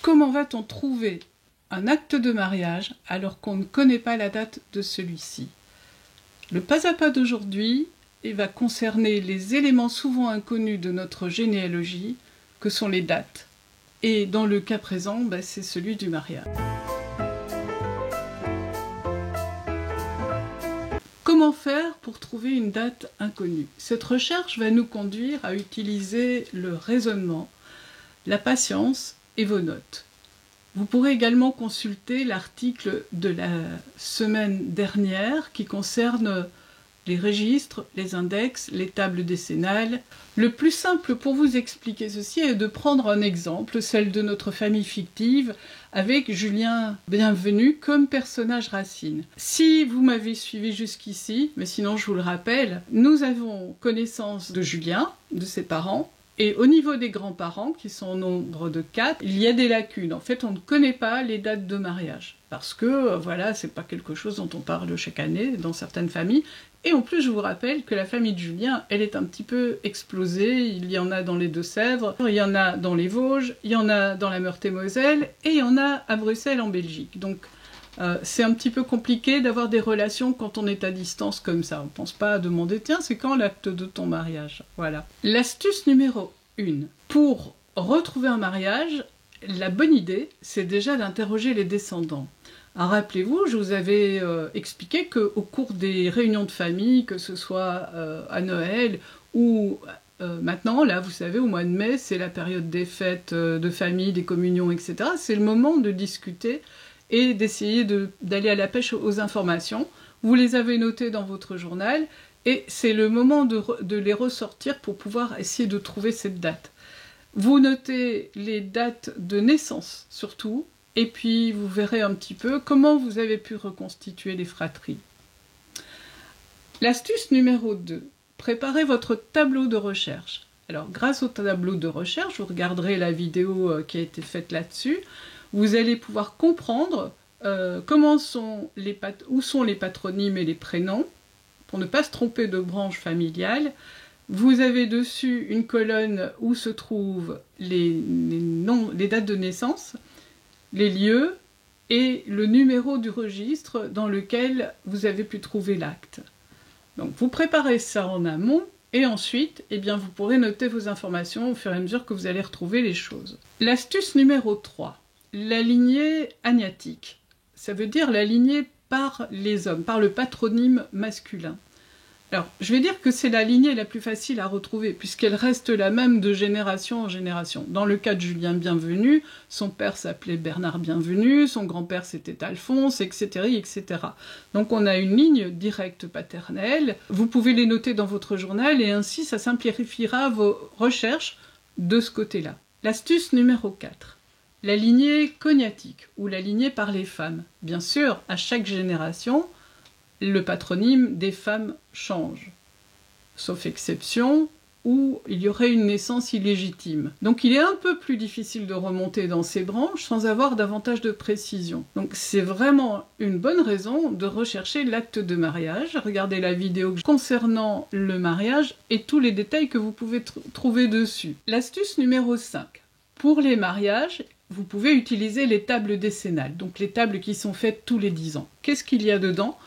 Comment va-t-on trouver un acte de mariage alors qu'on ne connaît pas la date de celui-ci? Le pas à pas d'aujourd'hui va concerner les éléments souvent inconnus de notre généalogie, que sont les dates. Et dans le cas présent, c'est celui du mariage. Comment faire pour trouver une date inconnue? Cette recherche va nous conduire à utiliser le raisonnement, la patience et vos notes. Vous pourrez également consulter l'article de la semaine dernière qui concerne les registres, les index, les tables décennales. Le plus simple pour vous expliquer ceci est de prendre un exemple, celle de notre famille fictive, avec Julien Bienvenu comme personnage racine. Si vous m'avez suivi jusqu'ici, mais sinon je vous le rappelle, nous avons connaissance de Julien, de ses parents, et au niveau des grands-parents, qui sont au nombre de 4, il y a des lacunes. En fait, on ne connaît pas les dates de mariage. Parce que, voilà, c'est pas quelque chose dont on parle chaque année dans certaines familles. Et en plus, je vous rappelle que la famille de Julien, elle est un petit peu explosée. Il y en a dans les Deux-Sèvres, il y en a dans les Vosges, il y en a dans la Meurthe-et-Moselle, et il y en a à Bruxelles, en Belgique. Donc, c'est un petit peu compliqué d'avoir des relations quand on est à distance comme ça. On ne pense pas à demander « Tiens, c'est quand l'acte de ton mariage ?» Voilà. L'astuce numéro 1. Pour retrouver un mariage, la bonne idée, c'est déjà d'interroger les descendants. Alors, rappelez-vous, je vous avais expliqué qu'au cours des réunions de famille, que ce soit à Noël ou maintenant, là, vous savez, au mois de mai, c'est la période des fêtes de famille, des communions, etc. C'est le moment de discuter et d'essayer d'aller à la pêche aux informations. Vous les avez notées dans votre journal et c'est le moment de les ressortir pour pouvoir essayer de trouver cette date. Vous notez les dates de naissance surtout, et puis vous verrez un petit peu comment vous avez pu reconstituer les fratries. L'astuce numéro 2, préparez votre tableau de recherche. Alors grâce au tableau de recherche, vous regarderez la vidéo qui a été faite là-dessus, vous allez pouvoir comprendre où sont les patronymes et les prénoms, pour ne pas se tromper de branche familiale. Vous avez dessus une colonne où se trouvent les dates de naissance, les lieux et le numéro du registre dans lequel vous avez pu trouver l'acte. Donc vous préparez ça en amont et ensuite, vous pourrez noter vos informations au fur et à mesure que vous allez retrouver les choses. L'astuce numéro 3. La lignée agnatique, ça veut dire la lignée par les hommes, par le patronyme masculin. Alors, je vais dire que c'est la lignée la plus facile à retrouver, puisqu'elle reste la même de génération en génération. Dans le cas de Julien Bienvenu, son père s'appelait Bernard Bienvenu, son grand-père c'était Alphonse, etc., etc. Donc on a une ligne directe paternelle, vous pouvez les noter dans votre journal, et ainsi ça simplifiera vos recherches de ce côté-là. L'astuce numéro 4. La lignée cognatique, ou la lignée par les femmes. Bien sûr, à chaque génération, le patronyme des femmes change, sauf exception où il y aurait une naissance illégitime. Donc il est un peu plus difficile de remonter dans ces branches sans avoir davantage de précision. Donc c'est vraiment une bonne raison de rechercher l'acte de mariage. Regardez la vidéo concernant le mariage et tous les détails que vous pouvez trouver dessus. L'astuce numéro 5. Pour les mariages, vous pouvez utiliser les tables décennales, donc les tables qui sont faites tous les 10 ans. Qu'est-ce qu'il y a dedans?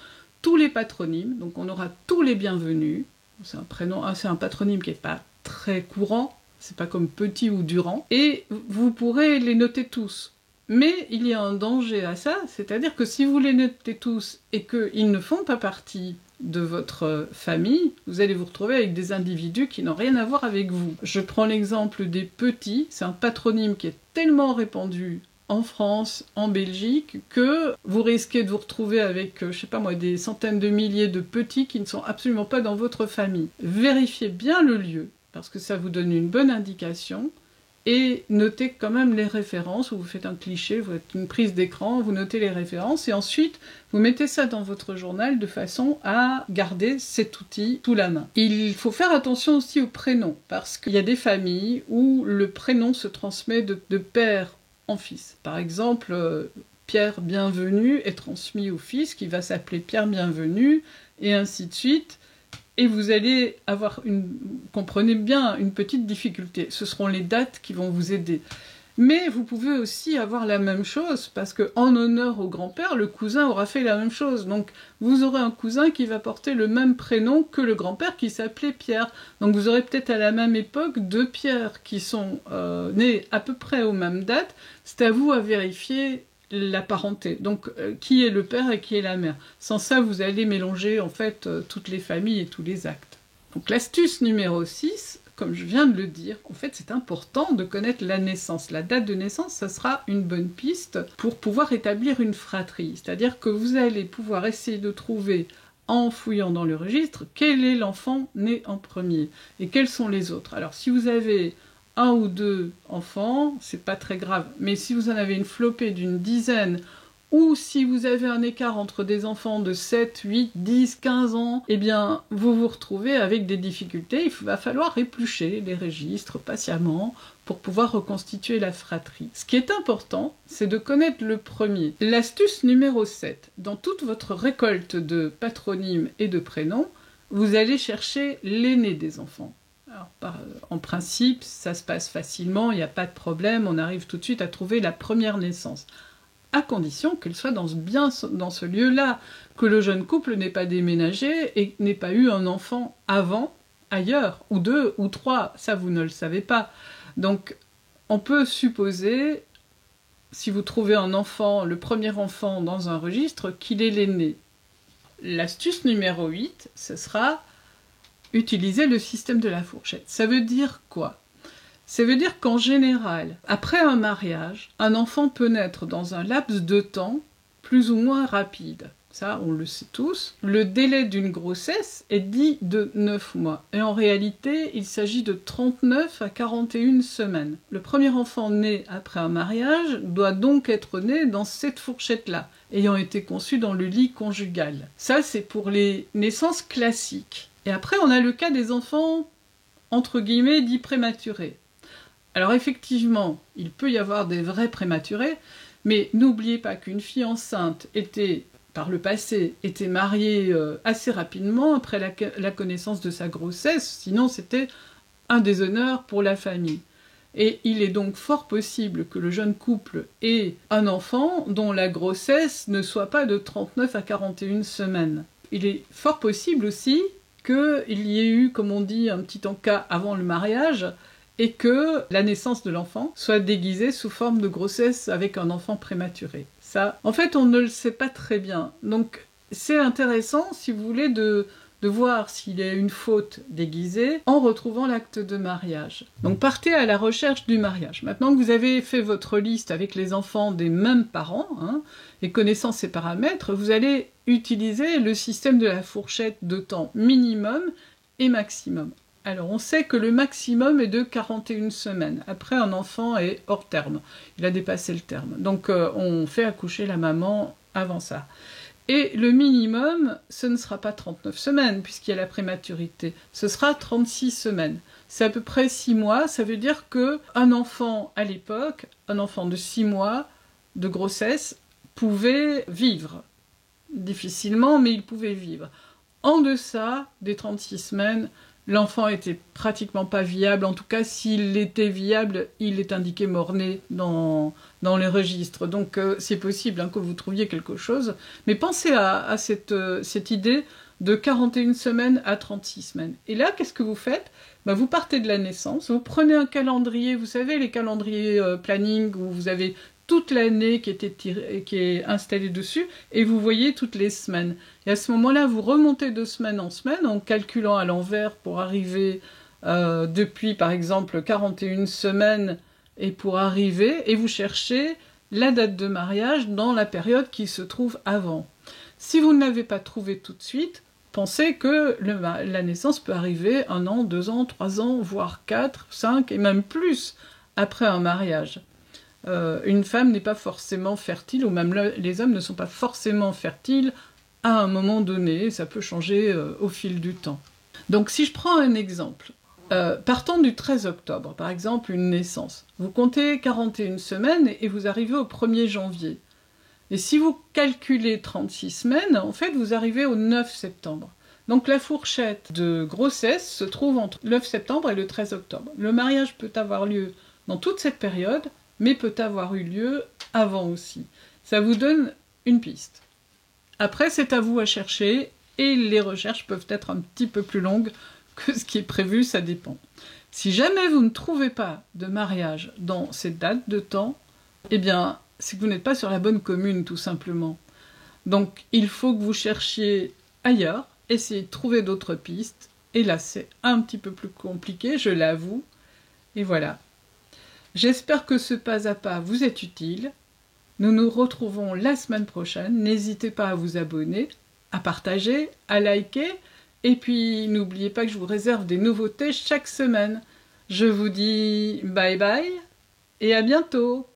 Tous les patronymes, donc on aura tous les bienvenus. C'est un patronyme qui n'est pas très courant, c'est pas comme Petit ou Durand, et vous pourrez les noter tous. Mais il y a un danger à ça, c'est-à-dire que si vous les notez tous et qu'ils ne font pas partie de votre famille, vous allez vous retrouver avec des individus qui n'ont rien à voir avec vous. Je prends l'exemple des Petits, c'est un patronyme qui est tellement répandu en France, en Belgique, que vous risquez de vous retrouver avec, je sais pas moi, des centaines de milliers de petits qui ne sont absolument pas dans votre famille. Vérifiez bien le lieu, parce que ça vous donne une bonne indication, et notez quand même les références, vous faites un cliché, vous faites une prise d'écran, vous notez les références, et ensuite, vous mettez ça dans votre journal de façon à garder cet outil sous la main. Il faut faire attention aussi au prénom, parce qu'il y a des familles où le prénom se transmet de père en fils. Par exemple, Pierre Bienvenu est transmis au fils qui va s'appeler Pierre Bienvenu, et ainsi de suite. Et vous allez avoir comprenez bien, une petite difficulté. Ce seront les dates qui vont vous aider. Mais vous pouvez aussi avoir la même chose, parce que en honneur au grand-père, le cousin aura fait la même chose. Donc vous aurez un cousin qui va porter le même prénom que le grand-père qui s'appelait Pierre. Donc vous aurez peut-être à la même époque deux Pierre qui sont nés à peu près aux mêmes dates. C'est à vous à vérifier la parenté. Donc qui est le père et qui est la mère. Sans ça, vous allez mélanger en fait toutes les familles et tous les actes. Donc l'astuce numéro 6, comme je viens de le dire, en fait c'est important de connaître la naissance. La date de naissance, ça sera une bonne piste pour pouvoir établir une fratrie. C'est-à-dire que vous allez pouvoir essayer de trouver, en fouillant dans le registre, quel est l'enfant né en premier et quels sont les autres. Alors si vous avez un ou deux enfants, c'est pas très grave, mais si vous en avez une flopée d'une dizaine, ou si vous avez un écart entre des enfants de 7, 8, 10, 15 ans, eh bien, vous vous retrouvez avec des difficultés. Il va falloir éplucher les registres patiemment pour pouvoir reconstituer la fratrie. Ce qui est important, c'est de connaître le premier. L'astuce numéro 7. Dans toute votre récolte de patronymes et de prénoms, vous allez chercher l'aîné des enfants. Alors, en principe, ça se passe facilement, il n'y a pas de problème, on arrive tout de suite à trouver la première naissance. À condition qu'elle soit bien dans ce lieu-là, que le jeune couple n'ait pas déménagé et n'ait pas eu un enfant avant, ailleurs, ou deux, ou trois, ça vous ne le savez pas. Donc, on peut supposer, si vous trouvez un enfant, le premier enfant dans un registre, qu'il est l'aîné. L'astuce numéro 8, ce sera utiliser le système de la fourchette. Ça veut dire quoi ? Ça veut dire qu'en général, après un mariage, un enfant peut naître dans un laps de temps plus ou moins rapide. Ça, on le sait tous. Le délai d'une grossesse est dit de 9 mois. Et en réalité, il s'agit de 39 à 41 semaines. Le premier enfant né après un mariage doit donc être né dans cette fourchette-là, ayant été conçu dans le lit conjugal. Ça, c'est pour les naissances classiques. Et après, on a le cas des enfants, entre guillemets, dits prématurés. Alors effectivement, il peut y avoir des vrais prématurés, mais n'oubliez pas qu'une fille enceinte par le passé, était mariée assez rapidement après la connaissance de sa grossesse, sinon c'était un déshonneur pour la famille. Et il est donc fort possible que le jeune couple ait un enfant dont la grossesse ne soit pas de 39 à 41 semaines. Il est fort possible aussi qu'il y ait eu, comme on dit, un petit encas avant le mariage, et que la naissance de l'enfant soit déguisée sous forme de grossesse avec un enfant prématuré. Ça, en fait, on ne le sait pas très bien. Donc, c'est intéressant, si vous voulez, de voir s'il y a une faute déguisée en retrouvant l'acte de mariage. Donc, partez à la recherche du mariage. Maintenant que vous avez fait votre liste avec les enfants des mêmes parents, et connaissant ces paramètres, vous allez utiliser le système de la fourchette de temps minimum et maximum. Alors, on sait que le maximum est de 41 semaines. Après, un enfant est hors terme. Il a dépassé le terme. Donc, on fait accoucher la maman avant ça. Et le minimum, ce ne sera pas 39 semaines, puisqu'il y a la prématurité. Ce sera 36 semaines. C'est à peu près 6 mois. Ça veut dire qu'un enfant, à l'époque, un enfant de 6 mois de grossesse, pouvait vivre. Difficilement, mais il pouvait vivre. En deçà des 36 semaines, l'enfant était pratiquement pas viable. En tout cas, s'il était viable, il est indiqué mort-né dans les registres. Donc, c'est possible que vous trouviez quelque chose. Mais pensez à cette idée de 41 semaines à 36 semaines. Et là, qu'est-ce que vous faites ? Vous partez de la naissance, vous prenez un calendrier, vous savez, les calendriers planning où vous avez toute l'année qui est installée dessus, et vous voyez toutes les semaines. Et à ce moment-là, vous remontez de semaine en semaine, en calculant à l'envers pour arriver depuis, par exemple, 41 semaines, et pour arriver, et vous cherchez la date de mariage dans la période qui se trouve avant. Si vous ne l'avez pas trouvé tout de suite, pensez que la naissance peut arriver 1 an, 2 ans, 3 ans, voire 4, 5, et même plus après un mariage. Une femme n'est pas forcément fertile, ou même les hommes ne sont pas forcément fertiles à un moment donné, ça peut changer au fil du temps. Donc si je prends un exemple, partant du 13 octobre, par exemple une naissance, vous comptez 41 semaines et vous arrivez au 1er janvier. Et si vous calculez 36 semaines, en fait vous arrivez au 9 septembre. Donc la fourchette de grossesse se trouve entre le 9 septembre et le 13 octobre. Le mariage peut avoir lieu dans toute cette période, mais peut avoir eu lieu avant aussi. Ça vous donne une piste. Après, c'est à vous à chercher, et les recherches peuvent être un petit peu plus longues que ce qui est prévu, ça dépend. Si jamais vous ne trouvez pas de mariage dans cette date de temps, eh bien, c'est que vous n'êtes pas sur la bonne commune, tout simplement. Donc, il faut que vous cherchiez ailleurs, essayez de trouver d'autres pistes, et là, c'est un petit peu plus compliqué, je l'avoue, et voilà. J'espère que ce pas à pas vous est utile. Nous nous retrouvons la semaine prochaine. N'hésitez pas à vous abonner, à partager, à liker. Et puis, n'oubliez pas que je vous réserve des nouveautés chaque semaine. Je vous dis bye bye et à bientôt.